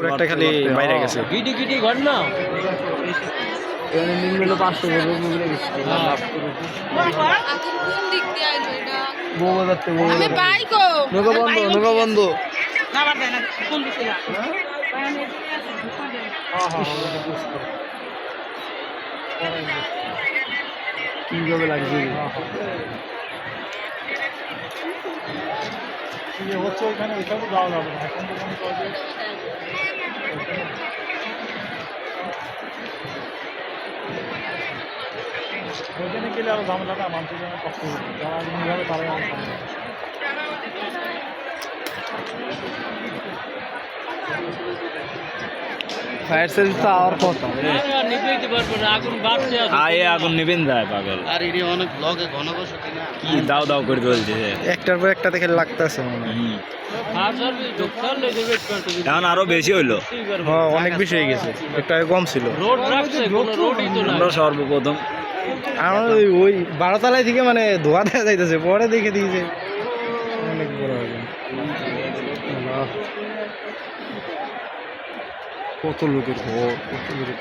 তারপর একটা খালি বাইরে গেছে গিটি গিটি ঘর না এখানে নিম্ন 500 বছর মিলে গেছে কোন দিক দিয়ে আইলো এটা বউ যাচ্ছে বউ আমি বাইকো নৌকা বন্ধ না বাদ দেয় না কোন দিকে যা কিভাবে লাগছে হচ্ছে ওইখানে ওইখানে তো যাওয়া যাবে না এখন তো মনে করো যে ওইখানে গেলে আরো ঝামেলাটা মানুষের জন্য কষ্ট হবে যারা এমনিভাবে তারাই আমার সামনে ফায়ার সার্ভিস তো আর কত নিবেইতে পারবো না আগুন বাড়ছে আয়ে আগুন নিবেন যায় পাগল আর এটি অনেক ব্লগে ঘন বসতি না কি দাও দাও করে চলছে একটার পর একটা দেখে লাগতেছে মনে হয় ফায়ার সার্ভিস ঢুকছাল লই দেবে এখন আরো বেশি হইলো হ্যাঁ অনেক বেশি হয়ে গেছে একটু আগে কম ছিল রোড রাখছে কোন রোডই তো আমরা নাই সর্বপ্রথম আমার ওই 12 তলায় থেকে মানে ধোয়া দেখা যাইতেছে পরে দেখে দিয়েছে অনেক বড় হয়ে গেল কত লোকের ঘর কত লোকের